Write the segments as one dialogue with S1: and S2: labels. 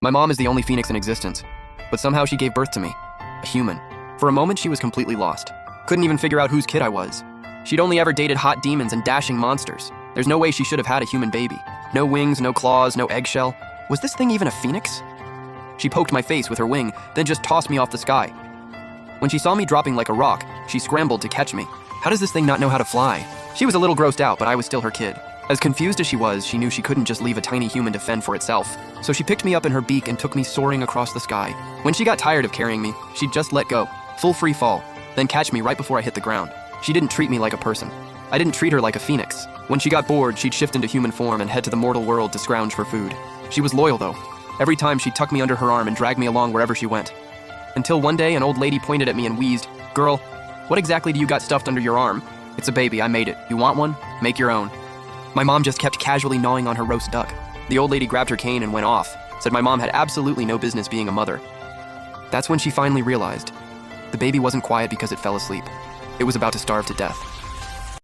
S1: My mom is the only phoenix in existence, but somehow she gave birth to me, a human. For a moment, she was completely lost. Couldn't even figure out whose kid I was. She'd only ever dated hot demons and dashing monsters. There's no way she should have had a human baby. No wings, no claws, no eggshell. Was this thing even a phoenix? She poked my face with her wing, then just tossed me off the sky. When she saw me dropping like a rock, she scrambled to catch me. How does this thing not know how to fly? She was a little grossed out, but I was still her kid. As confused as she was, she knew she couldn't just leave a tiny human to fend for itself. So she picked me up in her beak and took me soaring across the sky. When she got tired of carrying me, she'd just let go, full free fall, then catch me right before I hit the ground. She didn't treat me like a person. I didn't treat her like a phoenix. When she got bored, she'd shift into human form and head to the mortal world to scrounge for food. She was loyal though. Every time she'd tuck me under her arm and drag me along wherever she went. Until one day, an old lady pointed at me and wheezed, "Girl, what exactly do you got stuffed under your arm?" "It's a baby, I made it. You want one? Make your own." My mom just kept casually gnawing on her roast duck. The old lady grabbed her cane and went off, said my mom had absolutely no business being a mother. That's when she finally realized. The baby wasn't quiet because it fell asleep. It was about to starve to death.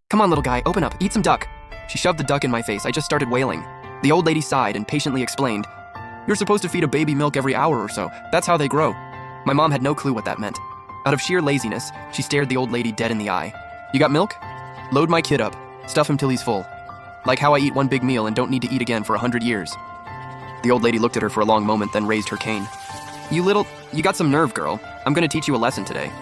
S1: "Come on, little guy, open up, eat some duck." She shoved the duck in my face. I just started wailing. The old lady sighed and patiently explained, "You're supposed to feed a baby milk every hour or so. That's how they grow." My mom had no clue what that meant. Out of sheer laziness, she stared the old lady dead in the eye. "You got milk? Load my kid up. Stuff him till he's full. Like how I eat one big meal and don't need to eat again for 100 years. The old lady looked at her for a long moment, then raised her cane. You got some nerve, girl. I'm gonna teach you a lesson today."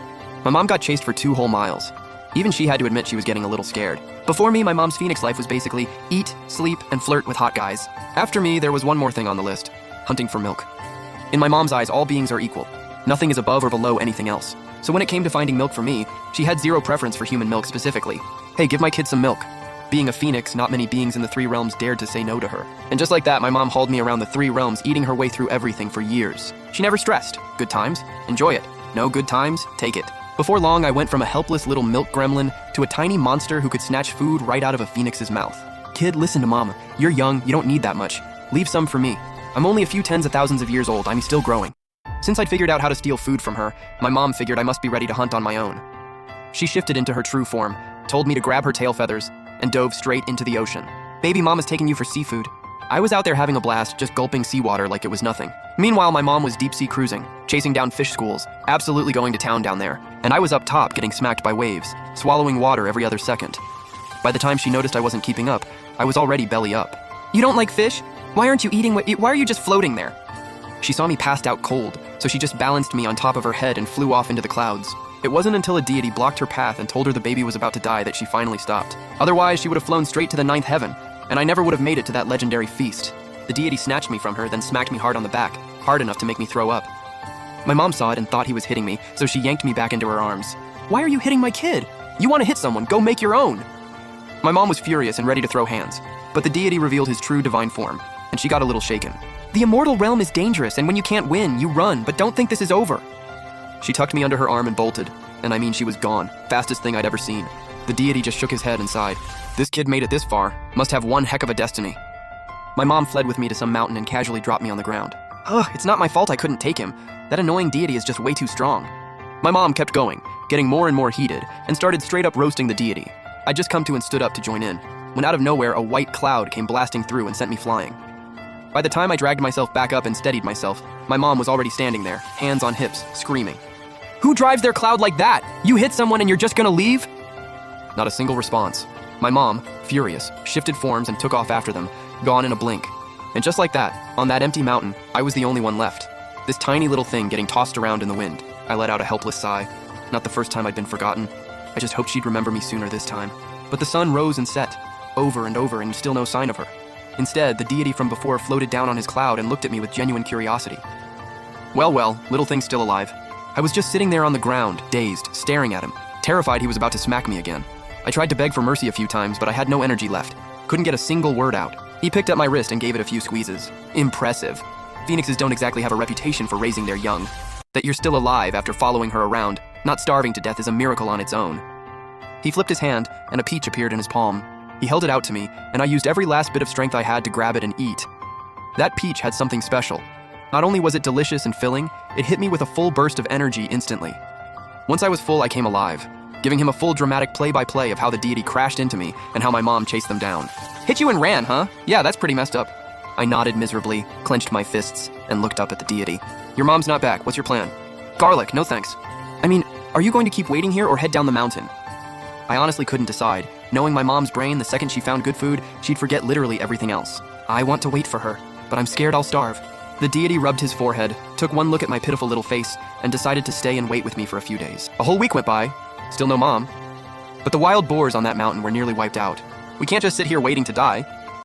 S1: My mom got chased for 2 whole miles. Even she had to admit she was getting a little scared. Before me, my mom's phoenix life was basically eat, sleep, and flirt with hot guys. After me, there was one more thing on the list: hunting for milk. In my mom's eyes, all beings are equal. Nothing is above or below anything else. So when it came to finding milk for me, she had zero preference for human milk specifically. "Hey, give my kid some milk." Being a phoenix, not many beings in the 3 realms dared to say no to her. And just like that, my mom hauled me around the 3 realms, eating her way through everything for years. She never stressed. Good times? Enjoy it. No good times? Take it. Before long, I went from a helpless little milk gremlin to a tiny monster who could snatch food right out of a phoenix's mouth. "Kid, listen to mama. You're young, you don't need that much. Leave some for me. I'm only a few tens of thousands of years old, I'm still growing." Since I'd figured out how to steal food from her, my mom figured I must be ready to hunt on my own. She shifted into her true form, told me to grab her tail feathers, and dove straight into the ocean. "Baby mama's taking you for seafood." I was out there having a blast, just gulping seawater like it was nothing. Meanwhile, my mom was deep-sea cruising, chasing down fish schools, absolutely going to town down there. And I was up top getting smacked by waves, swallowing water every other second. By the time she noticed I wasn't keeping up, I was already belly up. "You don't like fish? Why aren't you eating why are you just floating there?" She saw me passed out cold, so she just balanced me on top of her head and flew off into the clouds. It wasn't until a deity blocked her path and told her the baby was about to die that she finally stopped. Otherwise, she would have flown straight to the 9th heaven, and I never would have made it to that legendary feast. The deity snatched me from her, then smacked me hard on the back, hard enough to make me throw up. My mom saw it and thought he was hitting me, so she yanked me back into her arms. "Why are you hitting my kid? You want to hit someone, go make your own." My mom was furious and ready to throw hands, but the deity revealed his true divine form, and she got a little shaken. "The immortal realm is dangerous, and when you can't win, you run, but don't think this is over." She tucked me under her arm and bolted, and I mean she was gone, fastest thing I'd ever seen. The deity just shook his head and sighed. "This kid made it this far, must have one heck of a destiny." My mom fled with me to some mountain and casually dropped me on the ground. "Ugh, it's not my fault I couldn't take him. That annoying deity is just way too strong." My mom kept going, getting more and more heated, and started straight up roasting the deity. I'd just come to and stood up to join in, when out of nowhere a white cloud came blasting through and sent me flying. By the time I dragged myself back up and steadied myself, my mom was already standing there, hands on hips, screaming. "Who drives their cloud like that? You hit someone and you're just gonna leave?" Not a single response. My mom, furious, shifted forms and took off after them, gone in a blink. And just like that, on that empty mountain, I was the only one left. This tiny little thing getting tossed around in the wind. I let out a helpless sigh. Not the first time I'd been forgotten. I just hoped she'd remember me sooner this time. But the sun rose and set, over and still no sign of her. Instead, the deity from before floated down on his cloud and looked at me with genuine curiosity. Well, little thing's still alive. I was just sitting there on the ground, dazed, staring at him, terrified he was about to smack me again. I tried to beg for mercy a few times, but I had no energy left. Couldn't get a single word out. He picked up my wrist and gave it a few squeezes. Impressive. Phoenixes don't exactly have a reputation for raising their young. That you're still alive after following her around, not starving to death, is a miracle on its own. He flipped his hand, and a peach appeared in his palm. He held it out to me, and I used every last bit of strength I had to grab it and eat. That peach had something special. Not only was it delicious and filling, it hit me with a full burst of energy instantly. Once I was full, I came alive, giving him a full dramatic play-by-play of how the deity crashed into me and how my mom chased them down. "Hit you and ran, huh? Yeah, that's pretty messed up." I nodded miserably, clenched my fists, and looked up at the deity. Your mom's not back. What's your plan? Garlic, no thanks. I mean, are you going to keep waiting here or head down the mountain? I honestly couldn't decide. Knowing my mom's brain, the second she found good food, she'd forget literally everything else. I want to wait for her, but I'm scared I'll starve. The deity rubbed his forehead, took one look at my pitiful little face, and decided to stay and wait with me for a few days. A whole week went by. Still no mom. But the wild boars on that mountain were nearly wiped out. We can't just sit here waiting to die.